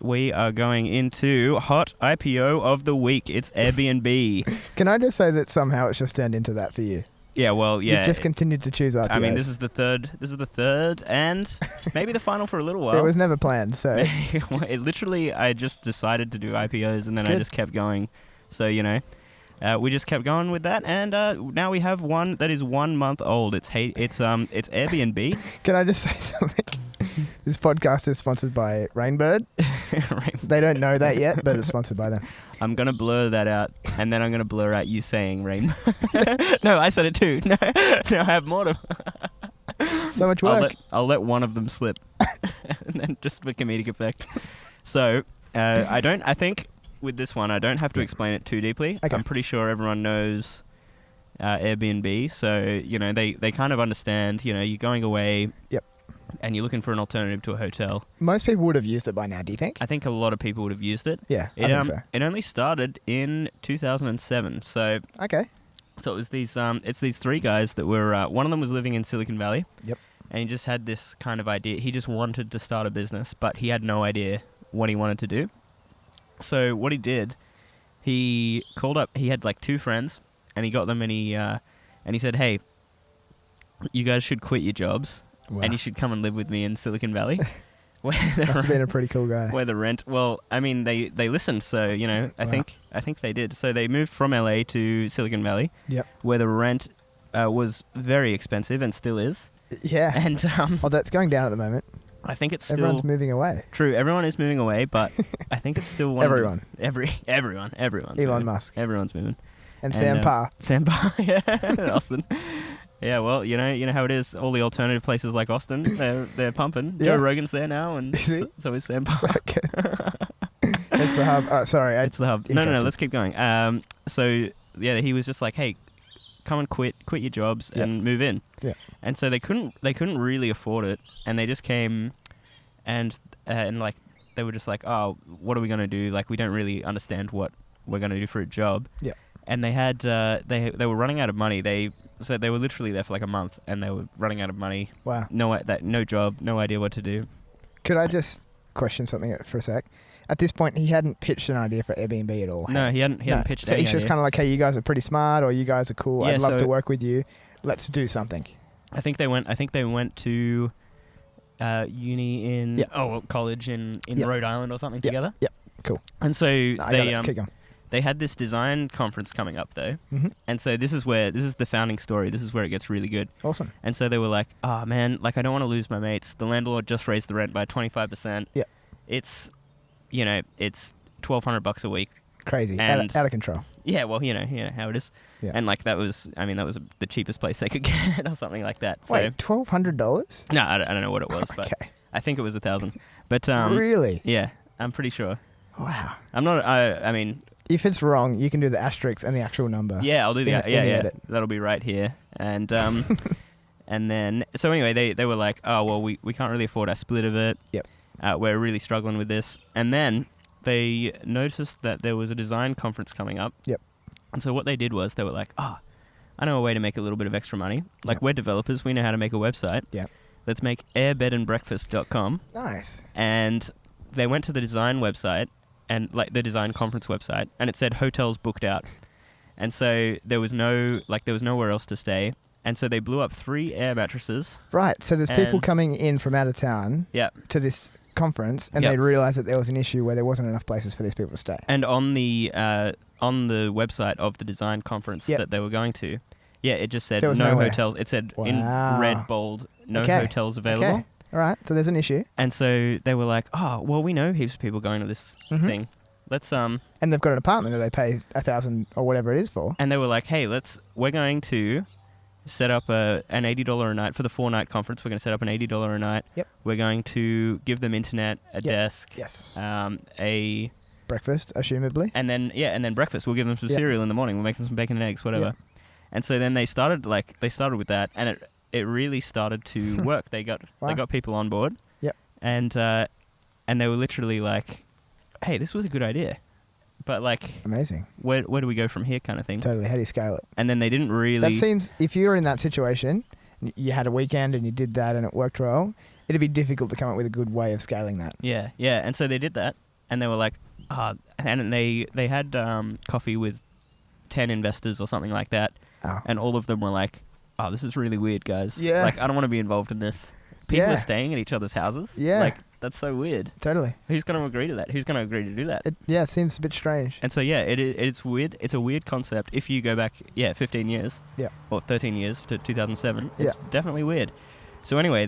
we are going into hot IPO of the week. It's Airbnb. Can I just say that somehow it's just turned into that for you? Yeah, well, yeah. You've just continued to choose IPOs. I mean, this is the third, and maybe the final for a little while. It was never planned, so... It literally, I just decided to do IPOs, and then I just kept going. So, we just kept going with that, and now we have one that is 1 month old. It's Airbnb. Can I just say something? This podcast is sponsored by Rainbird. They don't know that yet, but it's sponsored by them. I'm going to blur that out, and then I'm going to blur out you saying Rainbird. No, I said it too. No, I have more to... So much work. I'll let one of them slip, and then just for comedic effect. So, I think with this one, I don't have to explain it too deeply. Okay. I'm pretty sure everyone knows Airbnb, so, they kind of understand, you're going away... Yep. And you're looking for an alternative to a hotel. Most people would have used it by now, do you think? I think a lot of people would have used it. Yeah, I think so. It only started in 2007, so... Okay. So it was it's these three guys that were... one of them was living in Silicon Valley. Yep. And he just had this kind of idea. He just wanted to start a business, but he had no idea what he wanted to do. So what he did, he called up... He had like two friends, and he got them, and he said, hey, you guys should quit your jobs... Wow. And you should come and live with me in Silicon Valley. Must have been a pretty cool guy. Where the rent... Well, I mean, they listened, so, I think they did. So they moved from LA to Silicon Valley. Yep. Where the rent was very expensive and still is. Yeah. And that's going down at the moment. I think it's still... Everyone's moving away. True, everyone is moving away, but I think it's still one Everyone. Everyone's Elon moving. Musk. Everyone's moving. And Sam Parr. Sam Parr, yeah. Austin. Yeah, well, you know how it is. All the alternative places like Austin, they're pumping. Yeah. Joe Rogan's there now, and so is Sam Parr. It's the hub. Oh, sorry, it's the hub. No, let's keep going. So yeah, he was just like, hey, come and quit your jobs and move in. Yeah. And so they couldn't really afford it, and they just came, and like they were just like, oh, what are we gonna do? Like, we don't really understand what we're gonna do for a job. Yeah. And they had they were running out of money. So they were literally there for like a month, and they were running out of money. Wow. No job, no idea what to do. Could I just question something for a sec? At this point, he hadn't pitched an idea for Airbnb at all. No, he hadn't pitched. So he's just kind of like, hey, you guys are pretty smart, or you guys are cool. I'd love to work with you. Let's do something. I think they went to uni in college in Rhode Island or something together. Yep. Cool. And so keep going. They had this design conference coming up, though. Mm-hmm. And so this is the founding story. This is where it gets really good. Awesome. And so they were like, oh, man, like, I don't want to lose my mates. The landlord just raised the rent by 25%. Yeah. It's, it's $1,200 a week. Crazy. And out of control. Yeah, well, you know how it is. Yeah. And, like, that was the cheapest place they could get or something like that. So, wait, $1,200? No, I don't know what it was, but I think it was $1,000. But really? Yeah, I'm pretty sure. Wow. I'm not, I mean... If it's wrong, you can do the asterisk and the actual number. Yeah, I'll do that. Yeah. That'll be right here. And and then, so anyway, they were like, oh, well, we can't really afford a split of it. Yep. We're really struggling with this. And then they noticed that there was a design conference coming up. Yep. And so what they did was they were like, oh, I know a way to make a little bit of extra money. Like, we're developers. We know how to make a website. Yeah. Let's make airbedandbreakfast.com. Nice. And they went to the design website, and like the design conference website, and it said hotels booked out. And so there was nowhere else to stay. And so they blew up 3 air mattresses. Right. So there's people coming in from out of town to this conference, and they realized that there was an issue where there wasn't enough places for these people to stay. And on the website of the design conference that they were going to, it just said no hotels. It said in red bold, no hotels available. Okay. All right, so there's an issue. And so they were like, oh, well, we know heaps of people going to this thing. Let's And they've got an apartment that they pay $1,000 or whatever it is for. And they were like, hey, we're going to set up an $80 a night for the 4-night conference. We're going to set up an $80 a night. Yep. We're going to give them internet, a desk, a breakfast, assumably. And then breakfast. We'll give them some cereal in the morning. We'll make them some bacon and eggs, whatever. Yep. And so then they started with that, and it really started to work. They got people on board. Yep. And they were literally like, hey, this was a good idea. But like, amazing. Where do we go from here, kind of thing? Totally. How do you scale it? And then they didn't really. That seems, if you're in that situation, you had a weekend and you did that and it worked well, it'd be difficult to come up with a good way of scaling that. Yeah. And so they did that, and they were like, and they had coffee with 10 investors or something like that, and all of them were like, "Oh, this is really weird, guys. Yeah. Like, I don't want to be involved in this. People are staying at each other's houses. Yeah. Like, that's so weird. Totally. Who's going to agree to that? Who's going to agree to do that? It seems a bit strange. And so, it's weird. It's a weird concept. If you go back, 15 years. Yeah. Or 13 years to 2007. It's definitely weird. So anyway,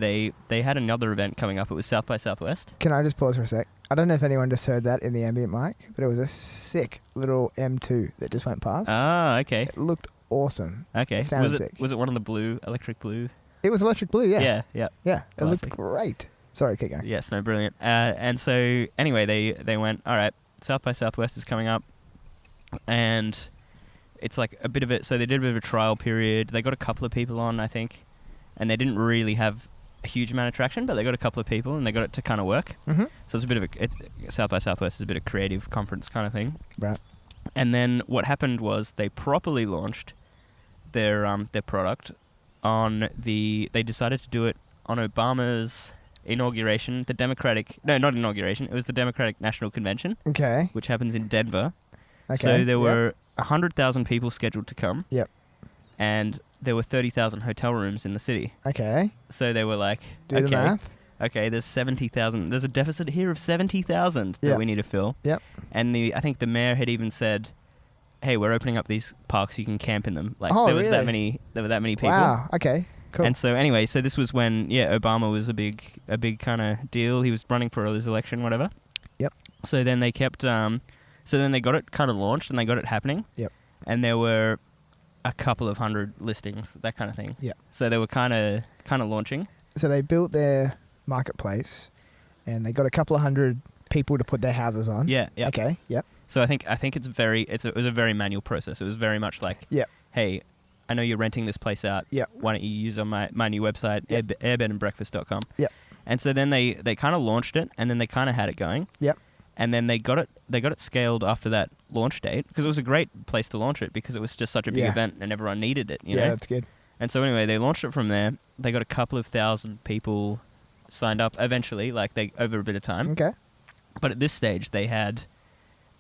they had another event coming up. It was South by Southwest. Can I just pause for a sec? I don't know if anyone just heard that in the ambient mic, but it was a sick little M2 that just went past. Ah, okay. It looked awesome. Okay. It sounded sick. Was it one of the electric blue? It was electric blue, yeah. Yeah. It looked great. Sorry, keep going. Yes, no, brilliant. And so anyway, they went, all right, South by Southwest is coming up, and it's like a bit of it. So they did a bit of a trial period. They got a couple of people on, I think, and they didn't really have a huge amount of traction, but they got a couple of people and they got it to kind of work. Mm-hmm. So it's a bit of South by Southwest is a bit of creative conference kind of thing. Right. And then what happened was they properly launched their product on they decided to do it on Obama's inauguration, not inauguration, it was the Democratic National Convention. Okay. Which happens in Denver. Okay. So there were 100,000 people scheduled to come. Yep. And there were 30,000 hotel rooms in the city. Okay. So they were like, do the math. Okay, there's 70,000. There's a deficit here of 70,000 that we need to fill. Yep. And I think the mayor had even said, "Hey, we're opening up these parks. You can camp in them." Like there were that many people. Wow. Okay. Cool. And so anyway, so this was when Obama was a big kind of deal. He was running for his election, whatever. Yep. So then they kept. So then they got it kind of launched and they got it happening. Yep. And there were a couple of hundred listings, that kind of thing. Yep. So they were kind of launching. So they built their marketplace, and they got a couple of hundred people to put their houses on. Yeah. Yeah. Okay. Yep. So I think it was a very manual process. It was very much like, hey, I know you're renting this place out. Yep. Why don't you use on my new website, airbedandbreakfast.com. Yep. And so then they kind of launched it, and then they kind of had it going. Yep. And then they got it scaled after that launch date, because it was a great place to launch it because it was just such a big event and everyone needed it. You know? That's good. And so anyway, they launched it from there. They got a couple of thousand people signed up eventually, over a bit of time. Okay. But at this stage, they had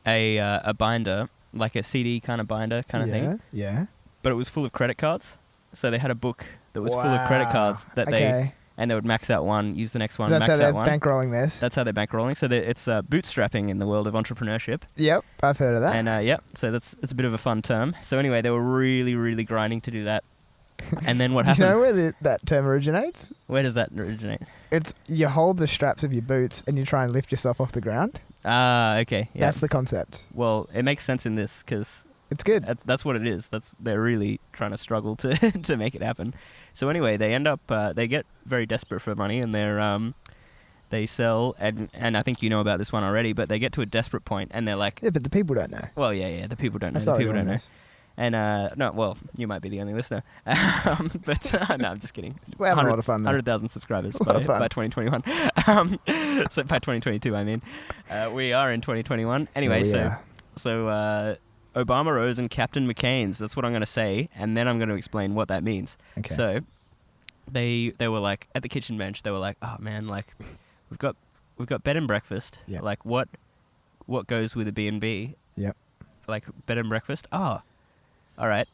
a binder, like a CD kind of binder kind of thing. Yeah. But it was full of credit cards. So they had a book that was full of credit cards that they would max out one, use the next one, max out one. That's how they're bankrolling this. That's how they're bankrolling. So it's bootstrapping in the world of entrepreneurship. Yep, I've heard of that. And so it's a bit of a fun term. So anyway, they were really, really grinding to do that. And then what happened? Do you know where that term originates? Where does that originate? It's you hold the straps of your boots and you try and lift yourself off the ground. Ah, okay. Yeah. That's the concept. Well, it makes sense in this because it's good. That's what it is. They're really trying to struggle to to make it happen. So anyway, they end up they get very desperate for money, and they sell, and I think you know about this one already, but they get to a desperate point and they're like, yeah, but the people don't know. Well, yeah, the people don't know. That's the people don't know. This. And no, well, you might be the only listener, but no, I'm just kidding. We're having a lot of fun. 100,000 subscribers by 2021. So by 2022, I mean, we are in 2021. Anyway, so Obama Rose and Captain McCain's. That's what I'm going to say, and then I'm going to explain what that means. Okay. So they were like at the kitchen bench. They were like, oh man, like we've got bed and breakfast. Yep. Like what goes with a B&B? Yep. Like bed and breakfast. Oh. All right.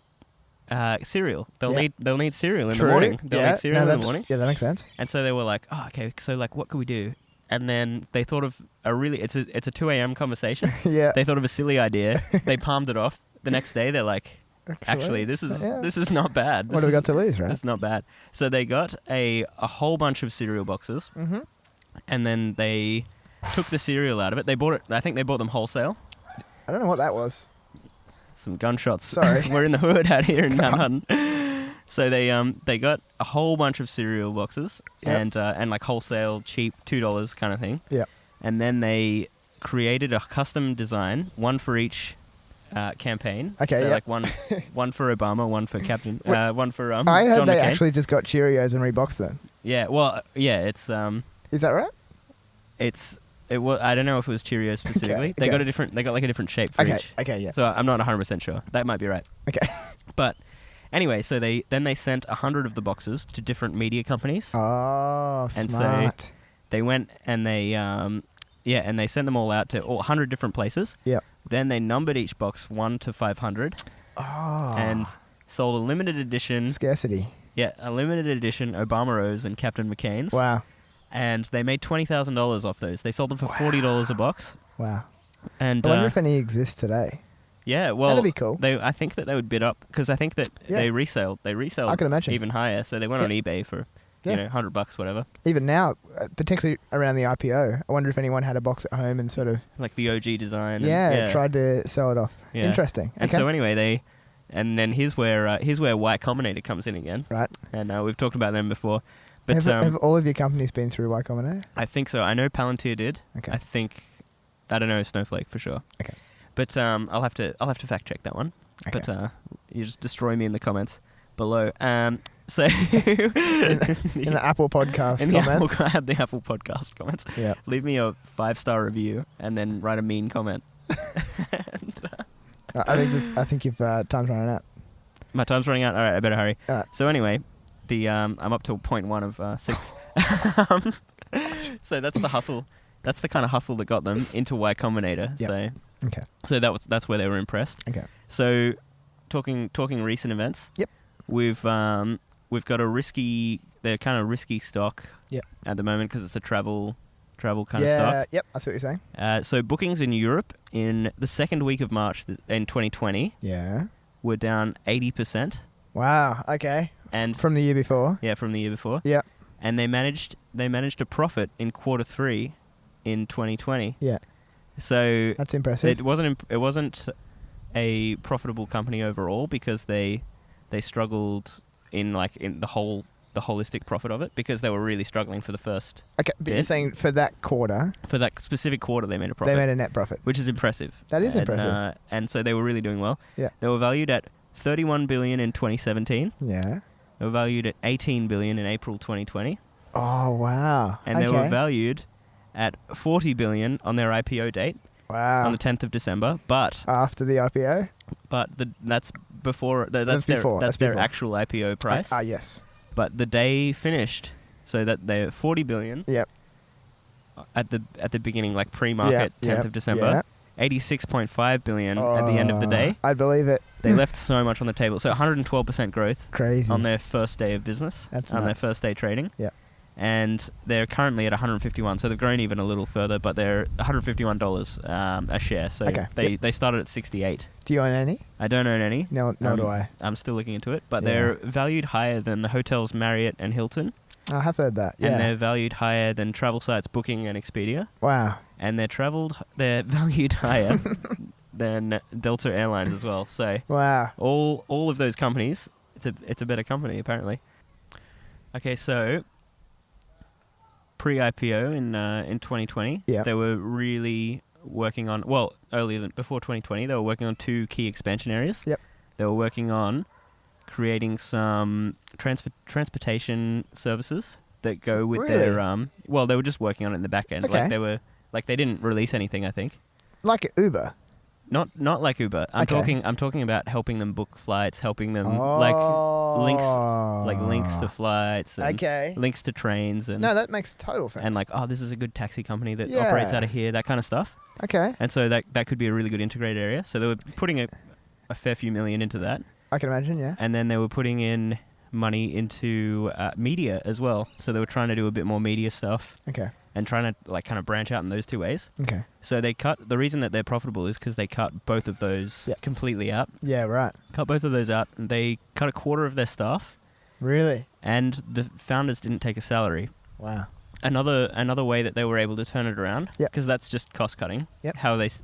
Cereal. They'll need cereal in the morning. They'll need cereal in the morning. Yeah, that makes sense. And so they were like, oh, okay. So like, what could we do? And then they thought of it's a 2 a.m. conversation. Yeah. They thought of a silly idea. They palmed it off. The next day, they're like, actually, this is not bad. What do we got to lose, right? It's not bad. So they got a whole bunch of cereal boxes, and then they took the cereal out of it. They bought it. I think they bought them wholesale. I don't know what that was. Some gunshots. Sorry. We're in the hood out here in Mount Hutton. So they got a whole bunch of cereal boxes and like wholesale cheap $2 kind of thing. Yeah. And then they created a custom design, one for each campaign. Okay. So like one for Obama, one for Captain, one for I heard John they McCain. actually just got Cheerios and reboxed them. Yeah. Well, yeah. It's Is that right? It was. I don't know if it was Cheerios specifically. They got like a different shape for each. Okay. Yeah. So I'm not 100% sure. That might be right. Okay. But anyway, so they sent 100 of the boxes to different media companies. Oh, and smart. so they went and they Yeah, and they sent them all out to 100 different places. Yeah. Then they numbered each box 1 to 500. Oh. And sold a limited edition. Scarcity. Yeah, a limited edition Obama Rose and Captain McCain's. Wow. And they made $20,000 off those. They sold them for $40 a box. Wow. And I wonder if any exist today. Yeah, well, that'd be cool. I think that they would bid up because I think that they resell. They resell. I can imagine even higher. So they went on eBay for $100, whatever. Even now, particularly around the IPO, I wonder if anyone had a box at home and sort of like the OG design. Tried to sell it off. Yeah. Interesting. And so anyway, and then here's where Y Combinator comes in again. Right. And we've talked about them before. But have all of your companies been through Y Combinator? I think so. I know Palantir did. Okay. I don't know Snowflake for sure. Okay. But I'll have to fact check that one. Okay. But you just destroy me in the comments below. So in the Apple Podcast comments. I had the Apple Podcast comments. Yeah. Leave me a 5-star review and then write a mean comment. I think you've time's running out. My time's running out. All right, I better hurry. All right. So anyway, I'm up to 0.1 of 6. So that's the hustle. That's the kind of hustle that got them into Y Combinator. Yep. So that's where they were impressed. Okay. So talking recent events. Yep. We've got a risky stock. Yep. At the moment because it's a travel kind of stock. Yep. That's what you're saying. So bookings in Europe in the second week of March in 2020. Yeah. Were down 80%. Wow. Okay. And from the year before. Yeah, from the year before. Yeah. And they managed a profit in quarter 3 in 2020. Yeah. So that's impressive. It wasn't a profitable company overall because they struggled in the holistic profit of it because they were really struggling for the first. Okay, but you're saying for that quarter. For that specific quarter, they made a profit. They made a net profit, which is impressive. That is impressive. And so they were really doing well. Yeah. They were valued at $31 billion in 2017. Yeah. They were valued at $18 billion in April 2020. Oh wow! And they were valued at $40 billion on their IPO date. Wow. On the 10th of December, but after the IPO. But that's before. That's their actual IPO price. Yes. But the day finished, so that they're $40 billion. Yep. At the beginning, like pre-market, 10th of December. Yeah. $86.5 billion at the end of the day. I believe it. They left so much on the table. So 112% growth. Crazy. On their first day of business. That's on their first day trading. Yeah. And they're currently at 151, so they've grown even a little further, but they're $151 a share. So they started at 68. Do you own any? I don't own any. No, do I. I'm still looking into it, but they're valued higher than the hotels Marriott and Hilton. I have heard that. Yeah. And they're valued higher than travel sites Booking and Expedia. Wow. And they're valued higher than Delta Airlines as well. So wow. All of those companies, it's a better company apparently. Okay, so pre-IPO in 2020, they were really working on, before 2020, they were working on 2 key expansion areas. Yep. They were working on creating some transportation services that go with their, they were just working on it in the back end. Okay. They didn't release anything, I think. Like Uber? Not like Uber. I'm talking about helping them book flights, helping them links to flights, and links to trains, and no, that makes total sense. And this is a good taxi company that operates out of here, that kind of stuff. Okay. And so that could be a really good integrated area. So they were putting a fair few million into that. I can imagine, yeah. And then they were putting in money into media as well. So they were trying to do a bit more media stuff. Okay. And trying to kind of branch out in those 2 ways. Okay. So the reason that they're profitable is because they cut both of those completely out. Yeah, right. Cut both of those out, and they cut a quarter of their staff. Really? And the founders didn't take a salary. Wow. Another way that they were able to turn it around, because that's just cost cutting. Yep. How it's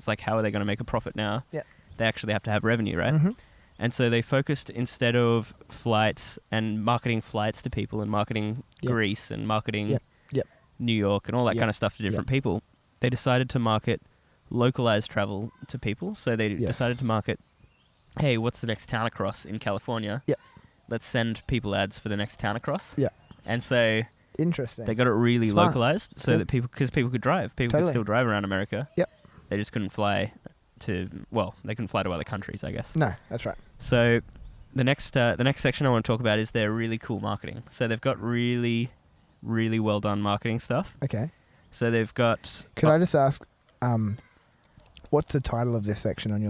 like, how are they going to make a profit now? Yeah. They actually have to have revenue, right? Mm-hmm. And so they focused, instead of flights and marketing flights to people and marketing Greece and marketing New York and all that kind of stuff to different people, they decided to market localized travel to people. So they decided to market, hey, what's the next town across in California? Yeah. Let's send people ads for the next town across. Yeah. And so interesting. They got it really localized so that people could drive. People could still drive around America. Yep. They just couldn't fly they couldn't fly to other countries, I guess. No, that's right. So the next section I want to talk about is their really cool marketing. So they've got really, really well done marketing stuff. Okay. So they've got... Could I just ask, what's the title of this section on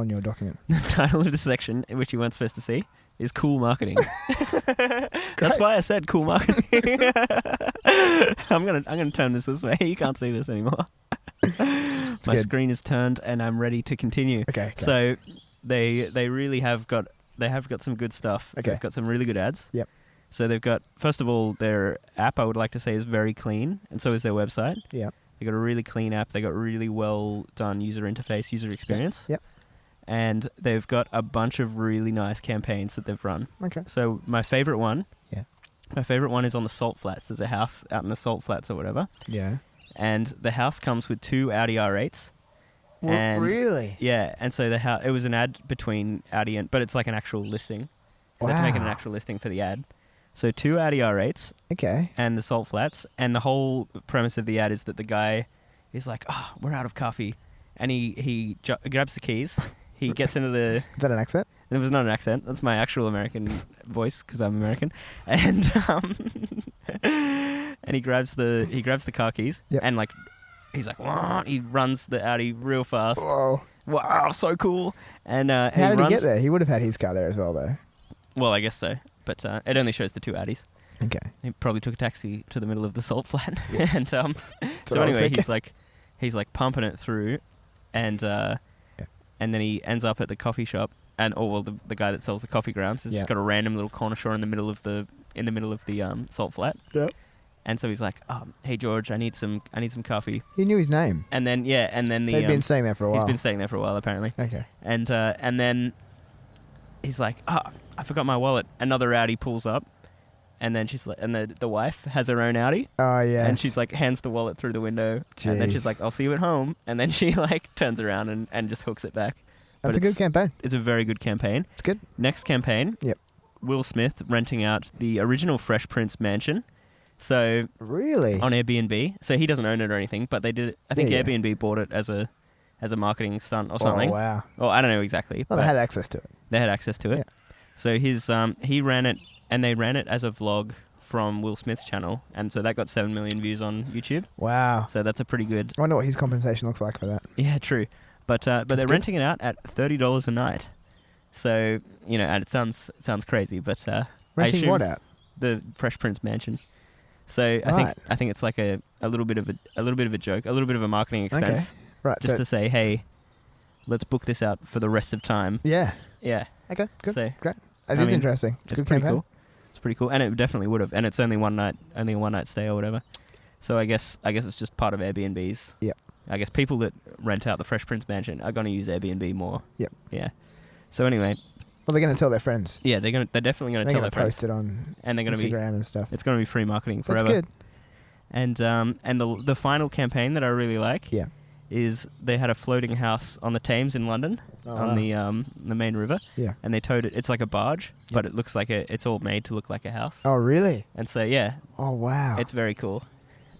your document? The title of this section, which you weren't supposed to see, is Cool Marketing. That's why I said cool marketing. I'm gonna turn this way. You can't see this anymore. My screen is turned and I'm ready to continue. Okay. So they really have got some good stuff. Okay. They've got some really good ads. Yep. So they've got, first of all, their app, I would like to say, is very clean, and so is their website. Yep. They got a really clean app. They got really well done user interface, user experience. Yep. And they've got a bunch of really nice campaigns that they've run. Okay. So my favorite one. Yeah. My favorite one is on the Salt Flats. There's a house out in the Salt Flats or whatever. Yeah. And the house comes with 2 Audi R8s. And really? Yeah. And so it was an ad between Audi but it's like an actual listing. So they have to make it an actual listing for the ad. So 2 Audi R8s. Okay. And the Salt Flats. And the whole premise of the ad is that the guy is like, oh, we're out of coffee. And he grabs the keys. He gets into the... Is that an accent? It was not an accent. That's my actual American voice because I'm American. And and he grabs the car keys. Yep. And like he's like, what? He runs the Audi real fast. Whoa. Wow, so cool. And how did he get there? He would have had his car there as well, though. Well, I guess so. But it only shows the 2 Audis. Okay. He probably took a taxi to the middle of the Salt Flat. Yeah. And so anyway, he's like pumping it through, and and then he ends up at the coffee shop, and the guy that sells the coffee grounds has just got a random little corner store in the middle of the Salt Flat. Yep. And so he's like, "Hey George, I need some coffee." He knew his name. And then so he'd been staying there for a while. He's been staying there for a while apparently. Okay. And then he's like, I forgot my wallet. Another Audi pulls up, and then she's like, and the wife has her own Audi. Oh yeah. And she's like, hands the wallet through the window. Jeez. And then she's like, I'll see you at home. And then she like turns around and just hooks it back. That's a good campaign. It's a very good campaign. It's good. Next campaign. Yep. Will Smith renting out the original Fresh Prince mansion. So really on Airbnb. So he doesn't own it or anything, but they did it. I think Airbnb bought it as a marketing stunt or something. Oh wow. Or I don't know exactly. Well, they had access to it. They had access to it. Yeah. So he ran it, and they ran it as a vlog from Will Smith's channel, and so that got 7 million views on YouTube. Wow. So that's a pretty good... I wonder what his compensation looks like for that. Yeah, true. But they're renting it out at $30 a night. So, and it sounds crazy, but renting what out? The Fresh Prince mansion. So I think it's like a little bit of a joke, a little bit of a marketing expense. Okay. Right. Just to say, hey, let's book this out for the rest of time. Yeah. Yeah. Okay, good. So, great. It is interesting. It's good pretty campaign. cool. It's pretty cool, and it definitely would have. And it's only a one night stay or whatever. So I guess it's just part of Airbnb's. Yep. I guess people that rent out the Fresh Prince mansion are going to use Airbnb more. Yep. Yeah. So anyway. Well, they're going to tell their friends. Yeah, they're definitely going to tell their friends. Post it on and they're going to Instagram and stuff. It's going to be free marketing forever. That's good. And the final campaign that I really like. Yeah. Is they had a floating house on the Thames in London on the main river. Yeah. And they towed it. It's like a barge, but it looks like it's all made to look like a house. Oh, really? And so, yeah. Oh, wow. It's very cool.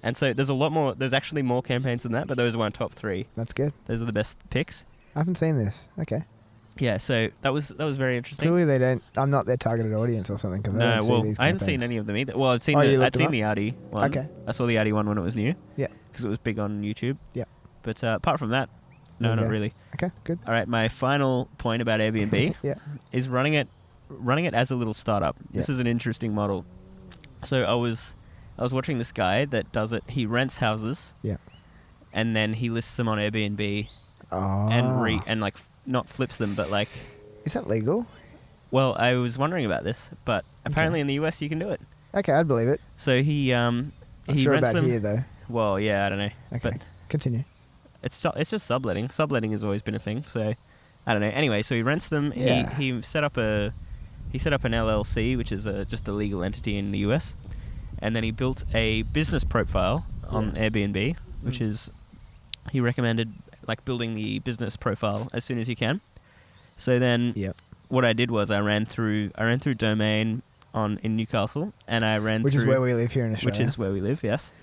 And so there's a lot more. There's actually more campaigns than that, but those weren't top 3. That's good. Those are the best picks. I haven't seen this. Okay. Yeah, so that was very interesting. Clearly they don't... I'm not their targeted audience or something. No, I haven't seen any of them either. Well, I'd seen the Audi one. Okay. I saw the Audi one when it was new. Yeah. Because it was big on YouTube. Yeah. But apart from that, no, not really. Okay, good. All right, my final point about Airbnb is running it as a little startup. Yeah. This is an interesting model. So I was watching this guy that does it. He rents houses. Yeah. And then he lists them on Airbnb. Oh. And like not flips them, but like. Is that legal? Well, I was wondering about this, but apparently in the US you can do it. Okay, I'd believe it. So he sure rents about them here though. Well, yeah, I don't know. Okay, but continue. It's just subletting. Subletting has always been a thing. So I don't know. Anyway, so he rents them. Yeah. He set up an LLC, which is just a legal entity in the US, and then he built a business profile on Airbnb, which is he recommended like building the business profile as soon as you can. So then what I did was I ran through Domain in Newcastle, and I ran which through... Which is where we live here in Australia. Which is where we live, yes.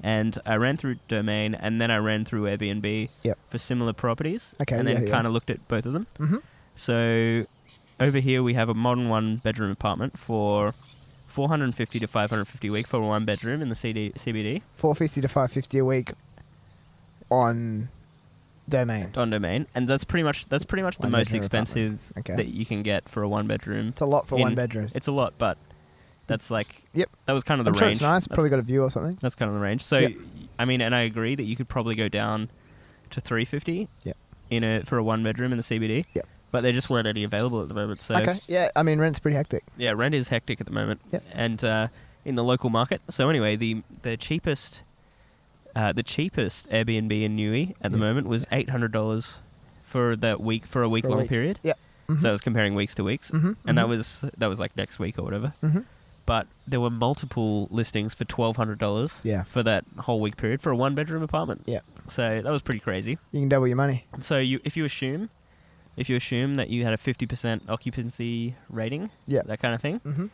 And I ran through Domain, and then I ran through Airbnb for similar properties. Okay, and then kind of looked at both of them. Mm-hmm. So over here we have a modern 1-bedroom apartment for $450 to $550 a week for a 1-bedroom in the CBD. $450 to $550 a week on Domain. On Domain, and that's pretty much the most expensive that you can get for a 1-bedroom. It's a lot for 1-bedrooms. It's a lot, but that's like that was kind of the range. Sure it's nice. Probably got a view or something. That's kind of the range. So I mean, and I agree that you could probably go down to $350 for a 1-bedroom in the CBD. Yeah. But there just weren't any available at the moment. So yeah, I mean, rent's pretty hectic. Yeah, rent is hectic at the moment. Yep. And in the local market. So anyway, the cheapest Airbnb in Newey at the moment was $800 for that week, for a week-long period. Yeah. Mm-hmm. So I was comparing weeks to weeks, and that was like next week or whatever. Mm-hmm. But there were multiple listings for $1,200 for that whole week period for a 1-bedroom apartment. Yeah. So that was pretty crazy. You can double your money. So if you assume that you had a 50% occupancy rating, that kind of thing,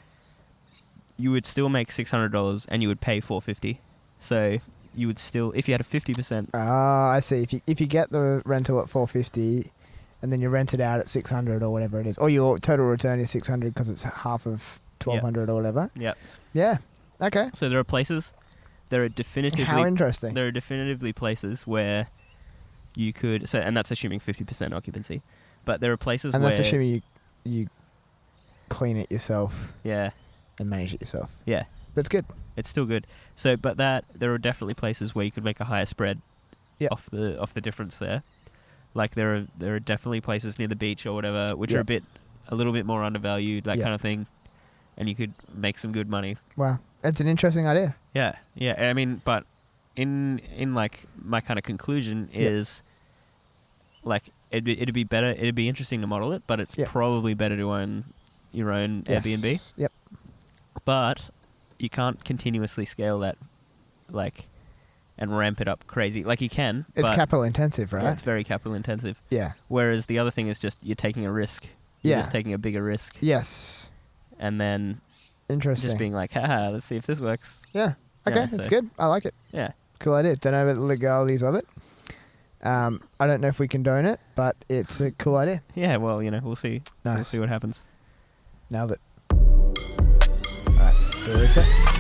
you would still make $600 and you would pay $450. So you would still, if you had a 50%. Ah, I see. If you get the rental at $450 and then you rent it out at $600 or whatever it is, or your total return is $600 because it's half of $1,200 or whatever. Yep. Yeah. Okay. So there are definitively. How interesting. There are definitively places where you could. So, and that's assuming 50% occupancy, but there are places and where. And that's assuming you clean it yourself. Yeah. And manage it yourself. Yeah. That's good. It's still good. So, but there are definitely places where you could make a higher spread. Off the difference there. Like there are definitely places near the beach or whatever which are a little bit more undervalued, that kind of thing, and you could make some good money. Wow, it's an interesting idea. Yeah. I mean, but in like my kind of conclusion is like it'd be better. It'd be interesting to model it, but it's probably better to own your own Airbnb. Yep. But you can't continuously scale that, like, and ramp it up crazy. Like you can. It's capital intensive, right? Yeah, it's very capital intensive. Yeah. Whereas the other thing is just you're taking a risk. You're just taking a bigger risk. Yes. And then interesting. Just being like, haha, let's see if this works. Yeah. Okay, that's good. I like it. Yeah. Cool idea. Don't know about the legalities of it. I don't know if we condone it, but it's a cool idea. Yeah, well, we'll see. Nice. We'll see what happens. Nailed it. All right. Do a reset.